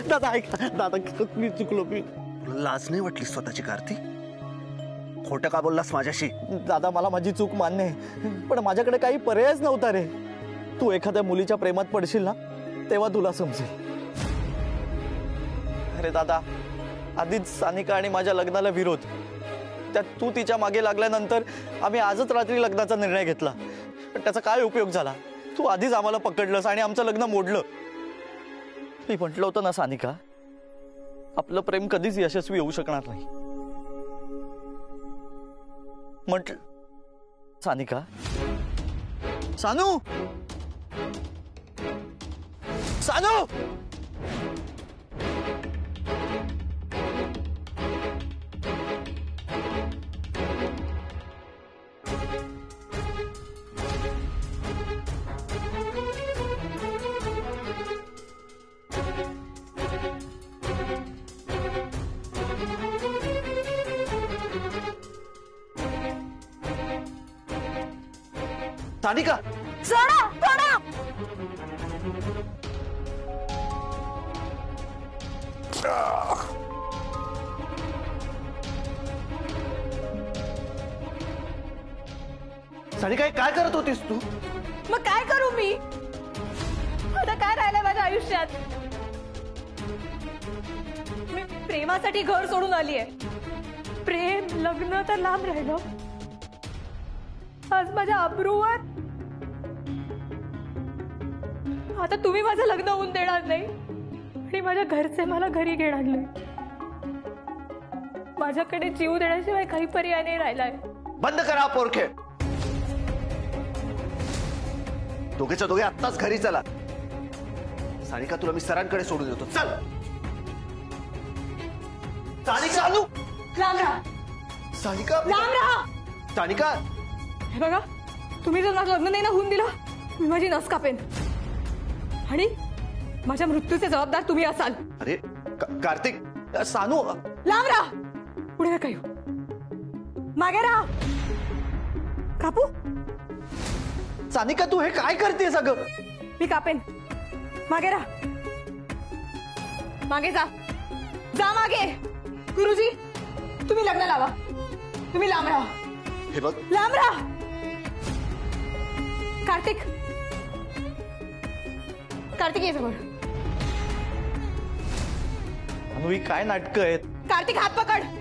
दादा ऐक दादा, मी चुकलो. मी लाज नाही वाटली स्वतःची कार्तिक? खोटं का बोललास माझ्याशी? दादा मला माझी चूक मान्य आहे, पण माझ्याकडे काही पर्यायच नव्हता रे. तू एखाद्या मुलीच्या प्रेमात पडशील ना तेव्हा तुला समजेल. अरे दादा, आधीच सानिका आणि माझ्या लग्नाला विरोध, त्यात तू तिच्या मागे लागल्यानंतर आम्ही आजच रात्री लग्नाचा निर्णय घेतला. पण त्याचा काय उपयोग झाला? तू आधीच आम्हाला पकडलंस आणि आमचं लग्न मोडलं. मी म्हटलं होतं ना सानिका, आपलं प्रेम कधीच यशस्वी होऊ शकणार नाही. म्हटलं सानिका. सानू, सानू. सानिका, सोडा सोडा. सानिका काय करत होतीस तू? मग काय करू मी? आता काय राहिलंय माझ्या आयुष्यात? मी प्रेमासाठी घर सोडून आलीये. प्रेम लग्न तर लांब राहिलं, आज माझ्या अब्रूवर आता तुम्ही माझं लग्न होऊन देणार नाही आणि माझ्या घरचे मला घरी घेणार नाही. माझ्याकडे जीव देण्याशिवाय काही पर्याय नाही राहिलाय. बंद करा पोरखे. दोघेच्या दोघे आत्ताच घरी चला. सानिका तुला मी सरांकडे सोडून देतो. चल सानिका. लांब राहा सानिका, लांब राहा. सानिका. हे बघा, तुम्ही जर माझं लग्न नाही ना होऊन दिलं, मी माझी नस कापेन आणि माझ्या मृत्यूचे जबाबदार तुम्ही असाल. अरे कार्तिक. सानू, लांब राहा. पुढे नका येऊ. मागे राहा. कापू. सानिका तू हे काय करतेस अगं? मी कापेन. मागे राहा. मागे जा. जा मागे. गुरुजी, तुम्ही लग्न लावा. तुम्ही लांब राहा. हे बघ, लांब राहा. कार्तिक, कार्तिक ये समोर. सानू ही काय नाटकं आहेत? कार्तिक हात पकड.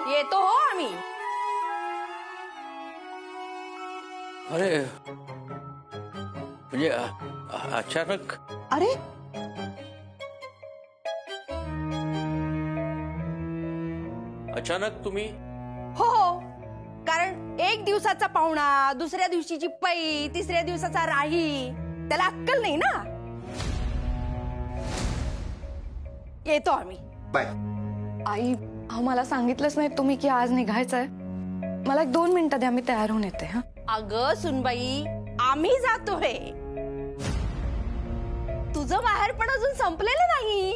येतो हो आम्ही. अरे म्हणजे अचानक अरे अचानक तुम्ही हो, कारण एक दिवसाचा पाहुणा, दुसऱ्या दिवशीची पै, तिसऱ्या दिवसाचा राही, त्याला अक्कल नाही ना. येतो आम्ही. बाय. आई मला सांगितलंच नाही तुम्ही की आज निघायचंय. मला 1-2 मिनिटं द्या, मी तयार होऊन येते. हा अगं सुनबाई, आम्ही जातोय. तुझं बाहेर पण अजून संपलेलं नाही.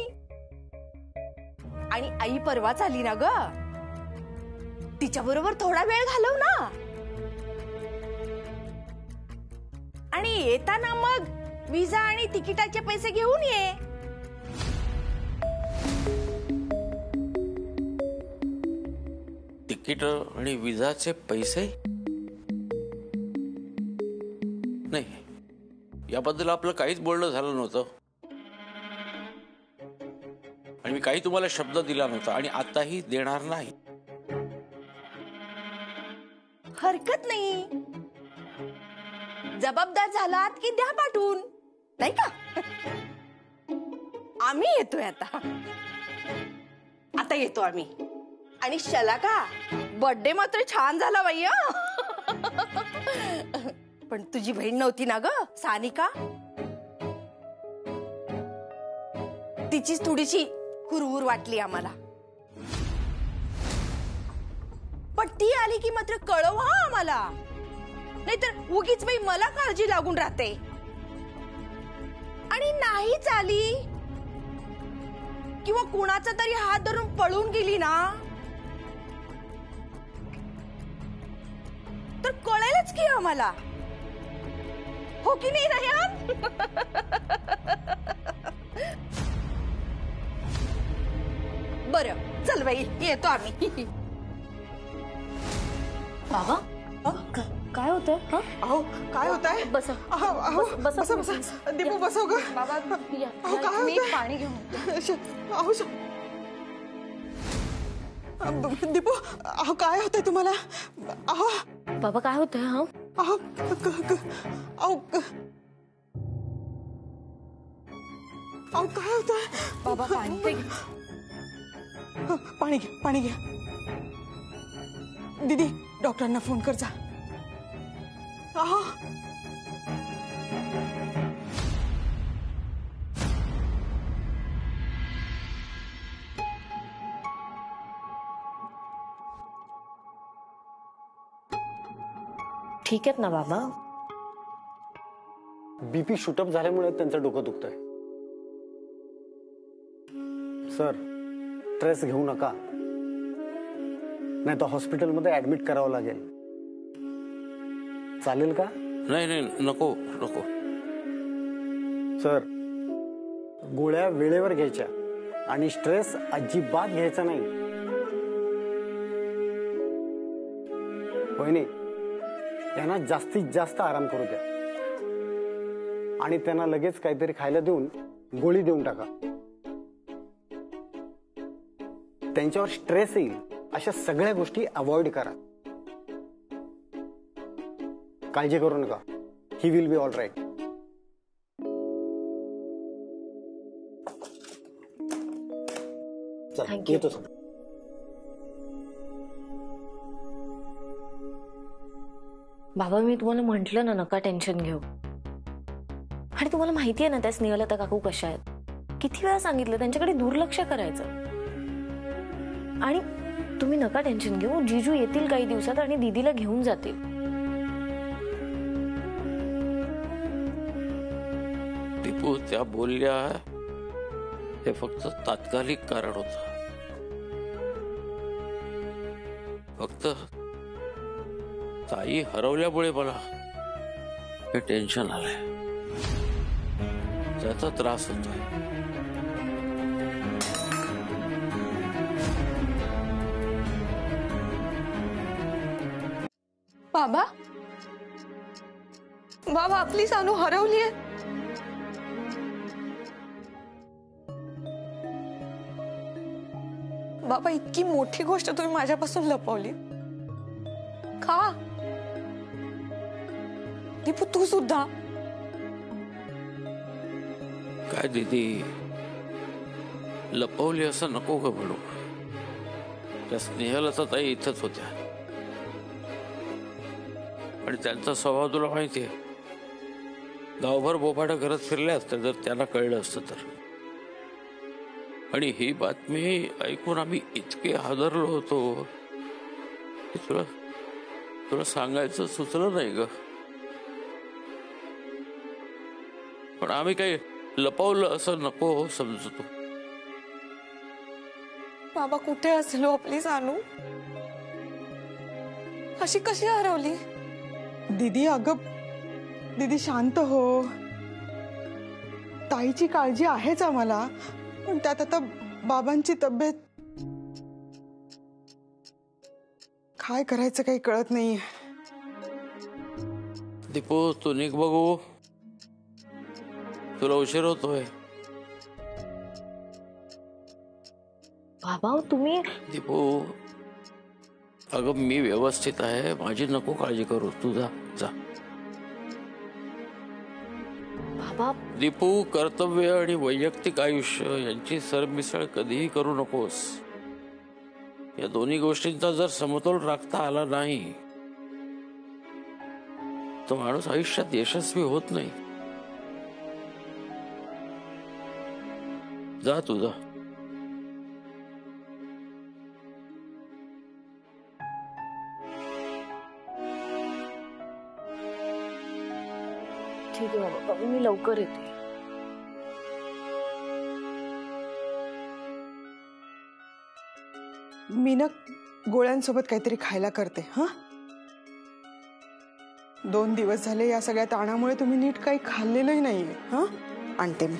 आणि आई परवाच आली ना ग, तिच्या बरोबर थोडा वेळ घालव ना. आणि येताना मग विजा आणि तिकिटाचे पैसे घेऊन ये. तिकीट आणि विजाचे पैसे नाही, याबद्दल आपलं काहीच बोलणं झालं नव्हतं. आणि मी काही तुम्हाला शब्द दिला नव्हता आणि आताही देणार नाही. हरकत नाही, जबाबदार झालात की द्या पाठवून, नाही का. आम्ही येतोय आता. आता येतो आम्ही. आणि शलाका, बर्थडे मात्र छान झाला बाई. पण तुझी बहीण नव्हती ना ग सानिका, तिचीच थोडीशी हुरहुर वाटली आम्हाला. पण ती आली की मात्र कळव हा आम्हाला, नाहीतर उगीच बाई मला काळजी लागून राहते. आणि नाहीच आली किंवा कुणाचा तरी हात धरून पळून गेली ना, तर कळेलच की आम्हाला. हो की नाही रयान? बरं चल बाई, येतो आम्ही. बाबा काय होतंय? अहो काय होत आहे? बसा. बसा बसा बसा. दीपू बसव ग. बाबा अहो काय मी होत पाणी घेऊन. अहो दीपू, अहो काय होतंय तुम्हाला? अहो बाबा काय होतंय? हा अहो अहो अहो काय होतंय? बाबा पाणी पाणी घ्या, पाणी घ्या. दीदी डॉक्टरांना फोन कर जा. अहो ठीक आहेत ना बाबा? बीपी शूटअप झाल्यामुळे त्यांचं डोकं दुखतंय. सर स्ट्रेस घेऊ नका, नाही तर हॉस्पिटलमध्ये ऍडमिट करावं लागेल. चालेल का? नाही नाही, नको नको. सर गोळ्या वेळेवर घ्यायच्या आणि स्ट्रेस अजिबात घ्यायचा नाही. होय नाही, त्यांना जास्तीत जास्त आराम करू द्या आणि त्यांना लगेच काहीतरी खायला देऊन गोळी देऊन टाका. त्यांच्यावर स्ट्रेस येईल अशा सगळ्या गोष्टी अवॉइड करा. काळजी करू नका, he will be all right. Thank you. येतो सर. बाबा मी तुम्हाला म्हंटल ना नका टेन्शन घेऊ. आणि तुम्हाला माहिती आहे ना त्या स्नेहलता काकू कशा आहेत. किती वेळा सांगितलं त्यांच्याकडे दुर्लक्ष करायचं. आणि तुम्ही नका टेन्शन घेऊ, जीजू येतील काही दिवसात आणि दीदीला घेऊन जातील. दीपू त्या बोलल्या हे फक्त तात्कालिक कारण होतं. फक्त ताई हरवल्यामुळे मला हे टेन्शन आलंय, त्याचा त्रास होतोय. बाबा बाबा आपली सानू हरवली आहे. बाबा इतकी मोठी गोष्ट तुम्ही माझ्यापासून लपवली का? दीपू तू सुद्धा. काय दीदी, लपवली असं नको का म्हणू. त्या स्नेहलता ताई इथंच होत्या आणि त्यांचा स्वभाव तुला माहितीये. गावभर बोभाडा करत फिरल्या असत्या जर त्यांना कळलं असतं तर. आणि ही बातमी ऐकून आम्ही इतके हादरलो होतो की तुला सांगायचं सुचलं नाही ग. पण आम्ही काही लपवलं असं नको समजतो. बाबा कुठे असलो आपली सानू? अशी कशी हरवली? दीदी अगं दीदी शांत हो. ताईची काळजी आहेच आम्हाला, पण त्यात आता बाबांची तब्येत. काय करायचं काही कळत नाहीये. दीपू तू निघ बघू, तुला उशीर होतोय. बाबा तुम्ही दीपू अगं मी व्यवस्थित आहे, माझी नको काळजी करू. तू जा जा. बाबा दीपू कर्तव्य आणि वैयक्तिक आयुष्य यांची सरमिसळ कधीही करू नकोस. या दोन्ही गोष्टींचा जर समतोल राखता आला नाही तो माणूस आयुष्यात यशस्वी होत नाही. जा तू जा. ठीक आहे बाबा, मी लवकर येते. मी ना गोळ्यांसोबत काहीतरी खायला करते. हा 2 दिवस झाले या सगळ्या ताणामुळे तुम्ही नीट काही खाल्लेलंही नाहीये. हा आणते मी.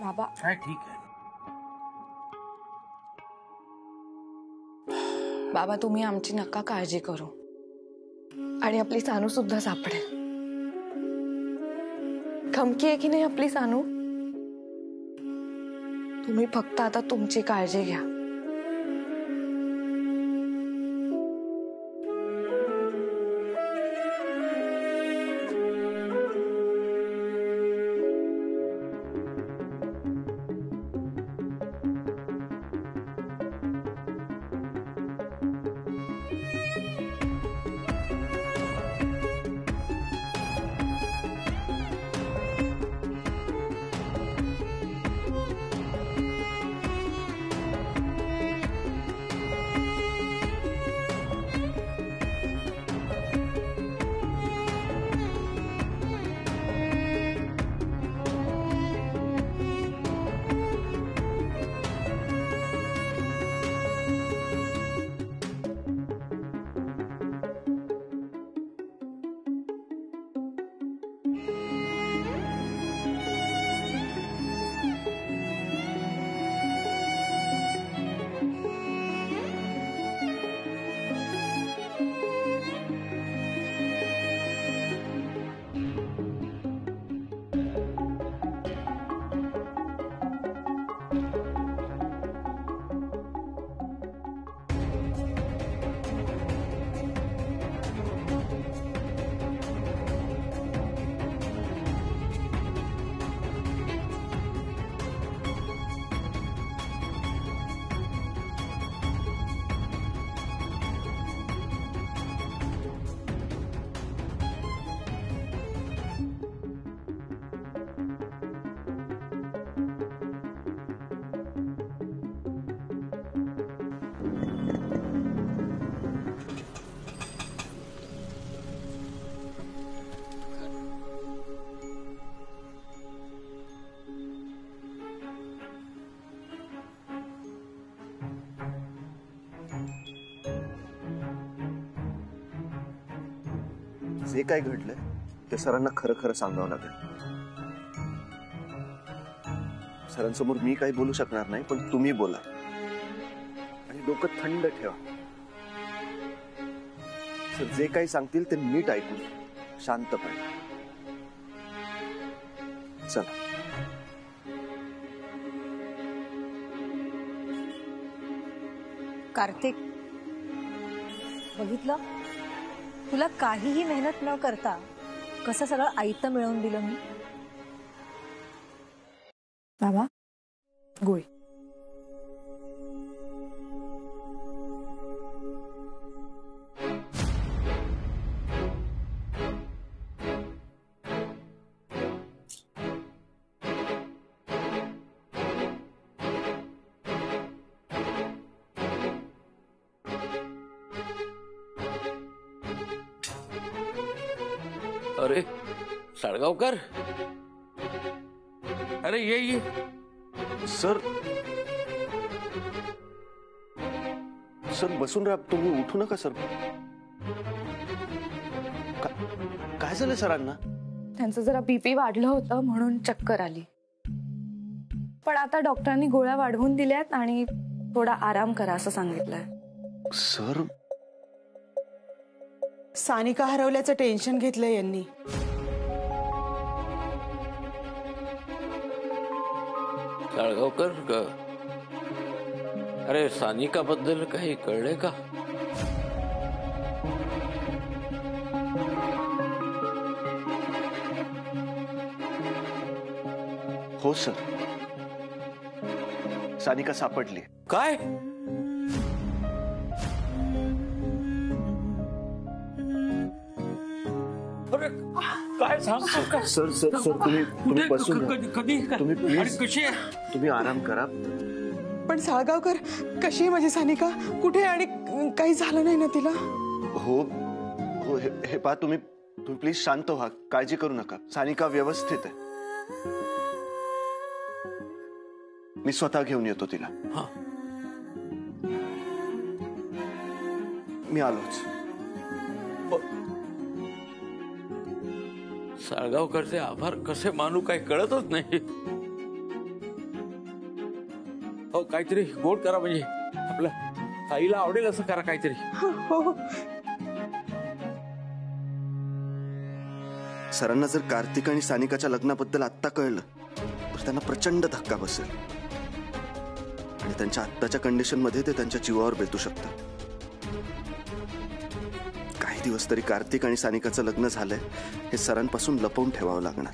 बाबा काय ठीक आहे. बाबा तुम्ही आमची नका काळजी करू आणि आपली सानू सुद्धा सापडेल. खमकी आहे की नाही आपली सानू? तुम्ही फक्त आता तुमची काळजी घ्या. जे काय घडलंय ते सरांना खरं खरं सांगावं लागेल. सरांसमोर मी काही बोलू शकणार नाही, पण तुम्ही बोला आणि डोकं थंड ठेवा. सर जे काही सांगतील ते नीट ऐकून शांतपणे. चला. कार्तिक, बघितलं, तुला काहीही मेहनत न करता कसं सगळं आयतं मिळवून दिलं मी. बाबा गोळी. अरे साळगावकर, अरे ये. सर सर बसून राहा, तुम्ही उठू नका सर. काय झालं सरांना? त्यांचं जरा बीपी वाढलं होतं म्हणून चक्कर आली, पण आता डॉक्टरांनी गोळ्या वाढवून दिल्यात आणि थोडा आराम करा असं सांगितलंय. सर सानिका हरवल्याचं टेन्शन घेतलंय यांनी. साळगावकर अरे सानिका बद्दल काही कळले का? हो सर, सानिका सापडली. काय? अरे काय सांगतो का? सर सर सर तुम्ही बसून राहा. कधी तुम्ही प्लीज आणि कशी आहे? तुम्ही आराम करा. पण साळगावकर, कशी आहे माझी सानिका? कुठे आणि काही झालं नाही ना तिला? हो हो, हे पहा, तुम्ही प्लीज शांत व्हा, काळजी करू नका. सानिका व्यवस्थित आहे. मी स्वतः घेऊन येतो तिला. हा. मी आलोच. साळगावकरचे आभार कसे मानू काही कळतच नाही. हो, काहीतरी गोड करा, म्हणजे आपल्या ताईला आवडेल असं करा काहीतरी. हो. सरांना जर कार्तिक आणि सानिकाच्या लग्नाबद्दल आत्ता कळलं तर त्यांना प्रचंड धक्का बसेल आणि त्यांच्या आत्ताच्या कंडिशन मध्ये ते त्यांच्या जीवावर बेतू शकतं. काही दिवस तरी कार्तिक आणि सानिकाचं लग्न झालंय हे सरांपासून लपवून ठेवावं लागणार.